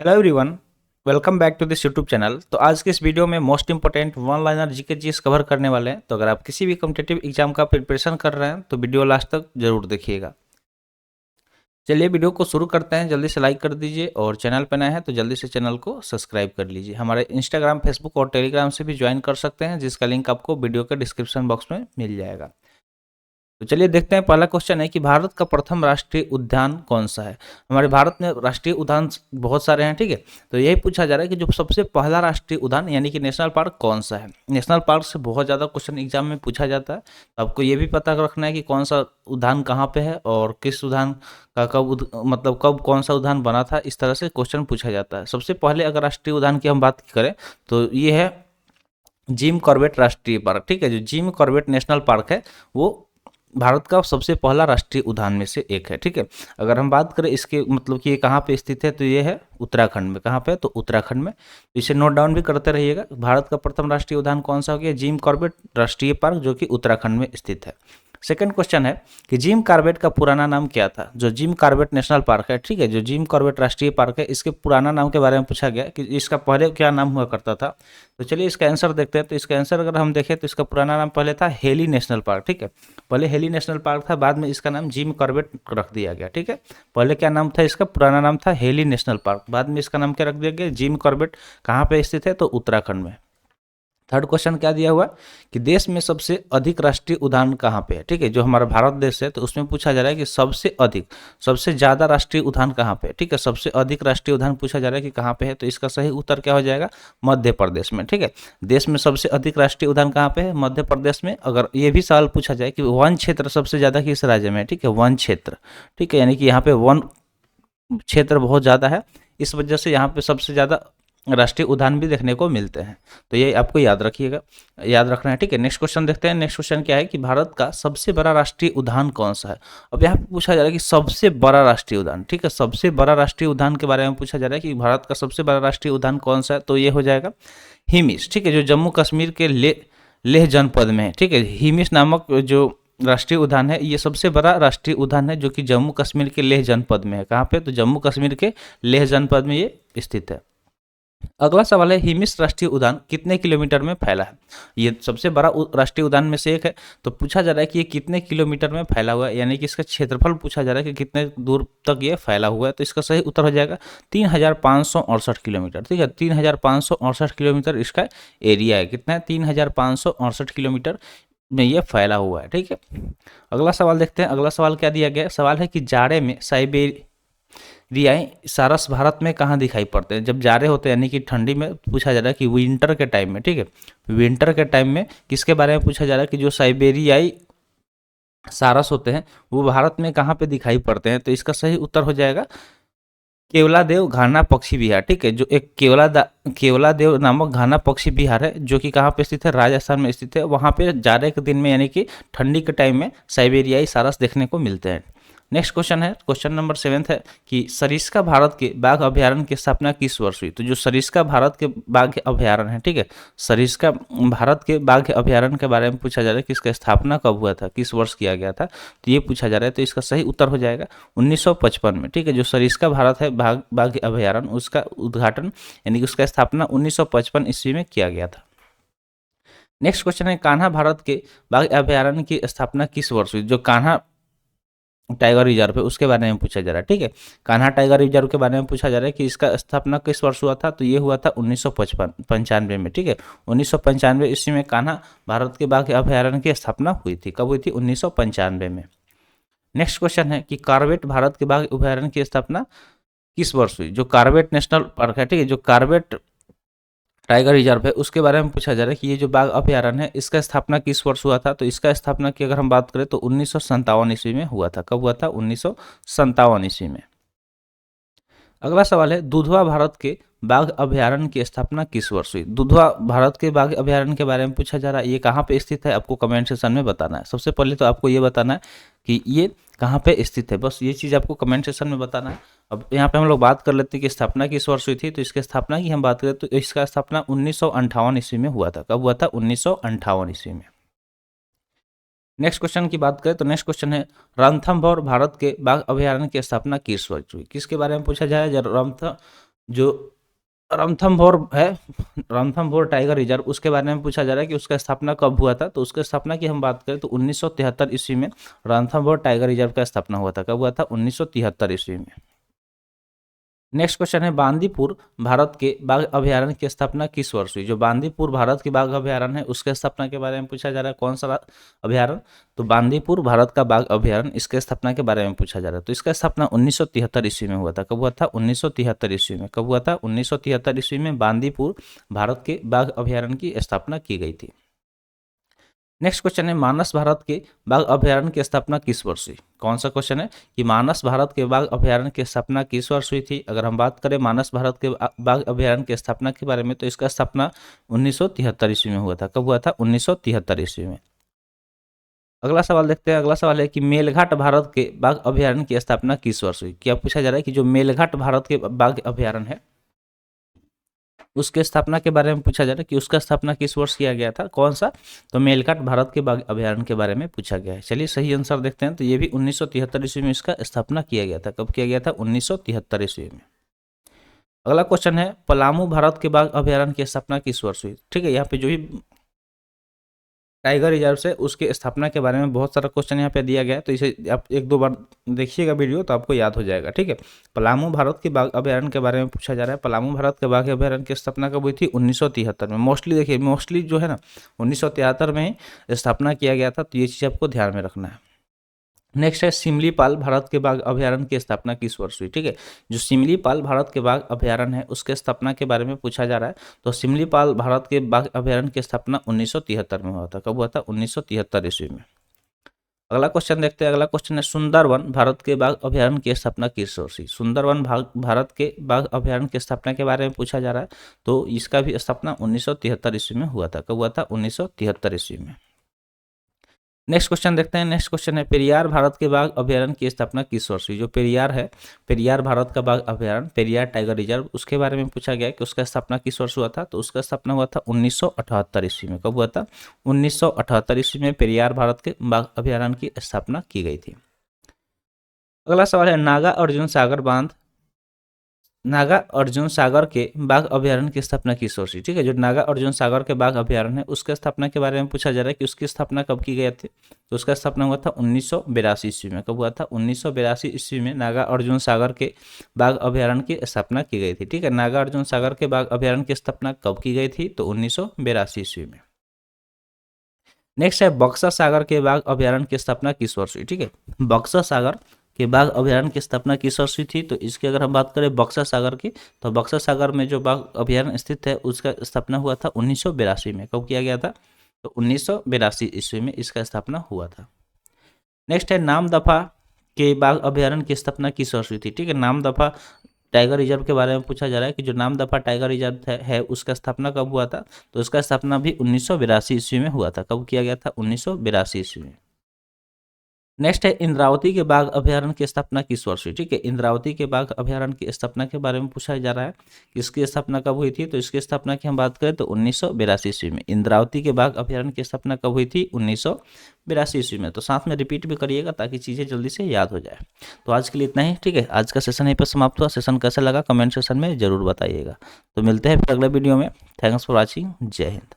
Hello everyone, welcome back to this YouTube channel. तो आज के इस वीडियो में most important one liner GK GS cover करने वाले हैं। तो अगर आप किसी भी कॉम्पिटिटिव एग्जाम का प्रिपरेशन कर रहे हैं तो वीडियो लास्ट तक जरूर देखिएगा। चलिए वीडियो को शुरू करते हैं। जल्दी से लाइक कर दीजिए और चैनल पर नए हैं तो जल्दी से चैनल को सब्सक्राइब कर लीजिए। हमारे इंस्टाग्राम, फेसबुक और टेलीग्राम से भी ज्वाइन कर सकते हैं, जिसका लिंक आपको वीडियो के डिस्क्रिप्शन बॉक्स में मिल जाएगा। तो चलिए देखते हैं। पहला क्वेश्चन है कि भारत का प्रथम राष्ट्रीय उद्यान कौन सा है। हमारे भारत में राष्ट्रीय उद्यान बहुत सारे हैं, ठीक है। तो यही पूछा जा रहा है कि जो सबसे पहला राष्ट्रीय उद्यान यानी कि नेशनल पार्क कौन सा है। नेशनल पार्क से बहुत ज़्यादा क्वेश्चन एग्जाम में पूछा जाता है। तो आपको ये भी पता रखना है कि कौन सा उद्यान कहाँ पे है और किस उद्यान का कब कौन सा उद्यान बना था। इस तरह से क्वेश्चन पूछा जाता है। सबसे पहले अगर राष्ट्रीय उद्यान की हम बात करें तो ये है जिम कॉर्बेट राष्ट्रीय पार्क, ठीक है। जो जिम कॉर्बेट नेशनल पार्क है वो भारत का सबसे पहला राष्ट्रीय उद्यान में से एक है, ठीक है। अगर हम बात करें इसके कि ये कहाँ पे स्थित है तो ये है उत्तराखंड में। कहाँ पे? तो उत्तराखंड में। तो इसे नोट डाउन भी करते रहिएगा। भारत का प्रथम राष्ट्रीय उद्यान कौन सा हो गया? जिम कॉर्बेट राष्ट्रीय पार्क, जो कि उत्तराखंड में स्थित है। सेकंड क्वेश्चन है कि जिम कॉर्बेट का पुराना नाम क्या था। जो जिम कॉर्बेट नेशनल पार्क है, ठीक है, जो जिम कॉर्बेट राष्ट्रीय पार्क है, इसके पुराना नाम के बारे में पूछा गया कि इसका पहले क्या नाम हुआ करता था। तो चलिए इसका आंसर देखते हैं। तो इसका आंसर अगर हम देखें तो इसका पुराना नाम पहले था हेली नेशनल पार्क, ठीक है। पहले हेली नेशनल पार्क था, बाद में इसका नाम जिम कॉर्बेट रख दिया गया, ठीक है। पहले क्या नाम था इसका? पुराना नाम था हेली नेशनल पार्क, बाद में इसका नाम क्या रख दिया गया? Jim Corbett. कहाँ पे स्थित है? तो उत्तराखंड में। थर्ड क्वेश्चन क्या दिया हुआ कि देश में सबसे अधिक राष्ट्रीय उद्यान कहाँ पे है, ठीक है। जो हमारा भारत देश है तो उसमें पूछा जा रहा है कि सबसे अधिक, सबसे ज्यादा राष्ट्रीय उद्यान कहाँ पे है, ठीक है। सबसे अधिक राष्ट्रीय उद्यान पूछा जा रहा है कि कहाँ पे है। तो इसका सही उत्तर क्या हो जाएगा? मध्य प्रदेश में, ठीक है। देश में सबसे अधिक राष्ट्रीय उद्यान कहाँ पे है? मध्य प्रदेश में। अगर ये भी सवाल पूछा जाए कि वन क्षेत्र सबसे ज्यादा किस राज्य में है, ठीक है, वन क्षेत्र, ठीक है, यानी कि यहाँ पे वन क्षेत्र बहुत ज़्यादा है, इस वजह से यहाँ पे सबसे ज़्यादा राष्ट्रीय उद्यान भी देखने को मिलते हैं। तो ये आपको याद रखिएगा, याद रखना है, ठीक है। नेक्स्ट क्वेश्चन देखते हैं। नेक्स्ट क्वेश्चन क्या है कि भारत का सबसे बड़ा राष्ट्रीय उद्यान कौन सा है। अब यहाँ पे पूछा जा रहा है कि सबसे बड़ा राष्ट्रीय उद्यान, ठीक है, सबसे बड़ा राष्ट्रीय उद्यान के बारे में पूछा जा रहा है कि भारत का सबसे बड़ा राष्ट्रीय उद्यान कौन सा है। तो ये हो जाएगा हिमिस, ठीक है, जो जम्मू कश्मीर के लेह जनपद में है, ठीक है। हिमिस नामक जो राष्ट्रीय उद्यान है ये सबसे बड़ा राष्ट्रीय उद्यान है, जो कि जम्मू कश्मीर के लेह जनपद में है। कहाँ पे? तो जम्मू कश्मीर के लेह जनपद में ये स्थित है। अगला सवाल है हिमिस राष्ट्रीय उद्यान कितने किलोमीटर में फैला है। ये सबसे बड़ा राष्ट्रीय उद्यान में से एक है। तो पूछा जा रहा है कि ये कितने किलोमीटर में फैला हुआ है, यानी कि इसका क्षेत्रफल पूछा जा रहा है कि कितने दूर तक ये फैला हुआ है। तो इसका सही उत्तर हो जाएगा 3568 किलोमीटर, ठीक है। 3568 किलोमीटर इसका एरिया है। कितना है? 3568 किलोमीटर में ये फैला हुआ है, ठीक है। अगला सवाल देखते हैं। अगला सवाल क्या दिया गया है? सवाल है कि जाड़े में साइबेरियाई सारस भारत में कहाँ दिखाई पड़ते हैं। जब जाड़े होते हैं यानी कि ठंडी में, पूछा जा रहा है कि विंटर के टाइम में, ठीक है, विंटर के टाइम में किसके बारे में पूछा जा रहा है कि जो साइबेरियाई सारस होते हैं वो भारत में कहाँ पे दिखाई पड़ते हैं। तो इसका सही उत्तर हो जाएगा केवलादेव घाना पक्षी विहार, ठीक है। जो एक केवलादेव नामक घाना पक्षी विहार है, जो कि कहाँ पे स्थित है? राजस्थान में स्थित है। वहाँ पे जाड़े के दिन में यानी कि ठंडी के टाइम में साइबेरियाई सारस देखने को मिलते हैं। नेक्स्ट क्वेश्चन है, क्वेश्चन नंबर 7 है कि सरिस्का भारत के बाघ अभ्यारण्य की स्थापना किस वर्ष हुई। तो जो सरिस्का भारत के बाघ अभ्यारण्य है, ठीक है, सरिस्का भारत के बाघ अभ्यारण्य के बारे में पूछा जा रहा है कि इसका स्थापना कब हुआ था, किस वर्ष किया गया था। तो ये पूछा जा रहा है। तो इसका सही उत्तर हो जाएगा 1955 में, ठीक है। जो सरिस्का भारत है बाघ अभ्यारण्य, उसका उद्घाटन यानी कि उसका स्थापना 1955 ईस्वी में किया गया था। नेक्स्ट क्वेश्चन है कान्हा भारत के बाघ अभ्यारण्य की स्थापना किस वर्ष हुई। जो कान्हा टाइगर रिजर्व है उसके बारे में पूछा जा रहा है, ठीक है। कान्हा टाइगर रिजर्व के बारे में पूछा जा रहा है कि इसका स्थापना किस वर्ष हुआ था। तो ये हुआ था 1995 में, ठीक है। 1995 ईस्वी में कान्हा भारत के बाघ अभ्यारण्य की स्थापना हुई थी। कब हुई थी? 1995 में। नेक्स्ट क्वेश्चन है कि कॉर्बेट भारत के बाघ अभ्यारण्य की स्थापना किस वर्ष हुई। जो कॉर्बेट नेशनल पार्क है, ठीक है, जो कॉर्बेट टाइगर रिजर्व है उसके बारे में पूछा जा रहा है कि ये जो बाघ अभ्यारण्य है इसका स्थापना किस वर्ष हुआ था। तो इसका स्थापना की अगर हम बात करें तो 1957 ईस्वी में हुआ था। कब हुआ था? 1957 ईस्वी में। अगला सवाल है दुधवा भारत के बाघ अभ्यारण्य की स्थापना किस वर्ष हुई। दुधवा भारत के बाघ अभ्यारण्य के बारे में पूछा जा रहा है। ये कहाँ पे स्थित है आपको कमेंट सेक्शन में बताना है। सबसे पहले तो आपको ये बताना है कि ये कहाँ पे स्थित है, बस ये चीज़ आपको कमेंट सेक्शन में बताना है। अब यहाँ पे हम लोग बात कर लेते हैं कि स्थापना किस वर्ष हुई थी। तो इसकी स्थापना की हम बात करें तो इसका स्थापना 1958 ईस्वी में हुआ था। कब हुआ था? 1958 ईस्वी में। नेक्स्ट क्वेश्चन की बात करें तो नेक्स्ट क्वेश्चन है रणथंभौर भारत के बाघ अभ्यारण्य की स्थापना किस वर्ष हुई। किसके बारे में पूछा जाए? जो रणथंभौर है, रणथंभौर टाइगर रिजर्व, उसके बारे में पूछा जा रहा है कि उसका स्थापना कब हुआ था। तो उसके स्थापना की हम बात करें तो 1973 ईस्वी में रणथंभौर टाइगर रिजर्व का स्थापना हुआ था। कब हुआ था? 1973 ईस्वी में। नेक्स्ट क्वेश्चन है बांदीपुर भारत के बाघ अभयारण्य की स्थापना किस वर्ष हुई? जो बांदीपुर भारत के बाघ अभयारण्य है उसके स्थापना के बारे में पूछा जा रहा है। कौन सा अभयारण्य? तो बांदीपुर भारत का बाघ अभयारण्य, इसके स्थापना के बारे में पूछा जा रहा है। तो इसका स्थापना 1973 ईस्वी में हुआ था। कब हुआ था? 1973 ईस्वी में। कब हुआ था? 1973 ईस्वी में बांदीपुर भारत के बाघ अभयारण्य की स्थापना की गई थी। नेक्स्ट क्वेश्चन है मानस भारत के बाघ अभयारण्य की स्थापना किस वर्ष हुई? कौन सा क्वेश्चन है कि मानस भारत के बाघ अभयारण्य की स्थापना किस वर्ष हुई थी? अगर हम बात करें मानस भारत के बाघ अभयारण्य की स्थापना के बारे में तो इसका स्थापना 1973 ईस्वी में हुआ था। कब हुआ था? 1973 ईस्वी में। अगला सवाल देखते हैं। अगला सवाल है कि मेलघाट भारत के बाघ अभयारण्य की स्थापना किस वर्ष हुई? क्या पूछा जा रहा है कि जो मेलघाट भारत के बाघ अभयारण्य है उसके स्थापना के बारे में पूछा जा रहा है कि उसका स्थापना किस वर्ष किया गया था। कौन सा? तो मेलघाट भारत के बाघ अभयारण्य के बारे में पूछा गया है। चलिए सही आंसर देखते हैं। तो ये भी 1973 ईस्वी में इसका स्थापना किया गया था। कब किया गया था? 1973 ईस्वी में। अगला क्वेश्चन है पलामू भारत के बाघ अभयारण्य की स्थापना किस वर्ष हुई? ठीक है, यहाँ पे जो भी टाइगर रिजर्व से उसकी स्थापना के बारे में बहुत सारा क्वेश्चन यहाँ पे दिया गया है, तो इसे आप एक दो बार देखिएगा वीडियो तो आपको याद हो जाएगा। ठीक है, पलामू भारत के बाघ अभयारण्य के बारे में पूछा जा रहा है। पलामू भारत के बाघ अभयारण्य की स्थापना कब हुई थी? 1973 में। मोस्टली देखिए, मोस्टली जो है ना 1973 में ही स्थापना किया गया था, तो ये चीज़ आपको ध्यान में रखना है। नेक्स्ट है सिमलीपाल भारत के बाघ अभयारण्य की स्थापना किस वर्ष हुई? ठीक है, जो सिमलीपाल भारत के बाघ अभयारण्य है उसके स्थापना के बारे में पूछा जा रहा है। तो सिमलीपाल भारत के बाघ अभयारण्य की स्थापना 1973 में हुआ था। कब हुआ था? 1973 ईस्वी में। अगला क्वेश्चन देखते हैं। अगला क्वेश्चन है सुंदरवन भारत के बाघ अभयारण्य की स्थापना किस वर्ष हुई? सुंदरवन भारत के बाघ अभयारण्य की स्थापना के बारे में पूछा जा रहा है। तो इसका भी स्थापना 1973 ईस्वी में हुआ था। कब हुआ था? 1973 ईस्वी में। नेक्स्ट क्वेश्चन देखते हैं। नेक्स्ट क्वेश्चन है पेरियार भारत के बाघ अभयारण्य की स्थापना किस वर्ष हुई? जो पेरियार है, पेरियार भारत का बाघ अभयारण्य, पेरियार टाइगर रिजर्व, उसके बारे में पूछा गया कि उसका स्थापना किस वर्ष हुआ था। तो उसका स्थापना हुआ था 1978 ईस्वी में। कब हुआ था? 1978 ईस्वी में पेरियार भारत के बाघ अभयारण्य की स्थापना की गई थी। अगला सवाल है नागा अर्जुन सागर बांध, नागा अर्जुन सागर के बाघ अभयारण्य की स्थापना किस वर्ष हुई? ठीक है, जो नागा अर्जुन सागर के बाघ अभयारण्य है उसके स्थापना के बारे में पूछा जा रहा है कि उसकी स्थापना कब की गई थी। तो उसका स्थापना हुआ था 1982 ईस्वी में। कब हुआ था? 1982 ईस्वी में नागा अर्जुन सागर के बाघ अभयारण्य की स्थापना की गई थी। ठीक है, नागा अर्जुन सागर के बाघ अभयारण्य की स्थापना कब की गई थी? तो 1982 ईस्वी में। नेक्स्ट है बक्सा सागर के बाघ अभयारण्य की स्थापना किस वर्ष हुई? ठीक है, बक्सा सागर के बाघ अभयारण्य की स्थापना किस वर्ष हुई थी? तो इसकी अगर हम बात करें बक्सा सागर की, तो बक्सा सागर में जो बाघ अभयारण्य स्थित है उसका स्थापना हुआ था 1982 में। कब किया गया था? तो 1982 ईस्वी में इसका स्थापना हुआ था। नेक्स्ट है नामदफा के बाघ अभयारण्य की स्थापना किस वर्ष हुई थी? ठीक है, नामदफा टाइगर रिजर्व के बारे में पूछा जा रहा है कि जो नामदफा टाइगर रिजर्व है उसका स्थापना कब हुआ था। तो उसका स्थापना भी 1982 ईस्वी में हुआ था। कब किया गया था? 1982 ईस्वी में। नेक्स्ट है इंद्रावती के बाघ अभयारण्य की स्थापना किस वर्ष हुई? ठीक है, इंद्रावती के बाघ अभयारण्य की स्थापना के बारे में पूछा जा रहा है कि इसकी स्थापना कब हुई थी। तो इसकी स्थापना की हम बात करें तो 1982 ईस्वी में। इंद्रावती के बाघ अभयारण्य की स्थापना कब हुई थी? 1982 ईस्वी में। तो साथ में रिपीट भी करिएगा ताकि चीज़ें जल्दी से याद हो जाए। तो आज के लिए इतना ही। ठीक है, आज का सेशन यहीं पर समाप्त हुआ। सेशन कैसा लगा कमेंट सेशन में जरूर बताइएगा। तो मिलते हैं फिर अगले वीडियो में। Thanks for watching. जय हिंद।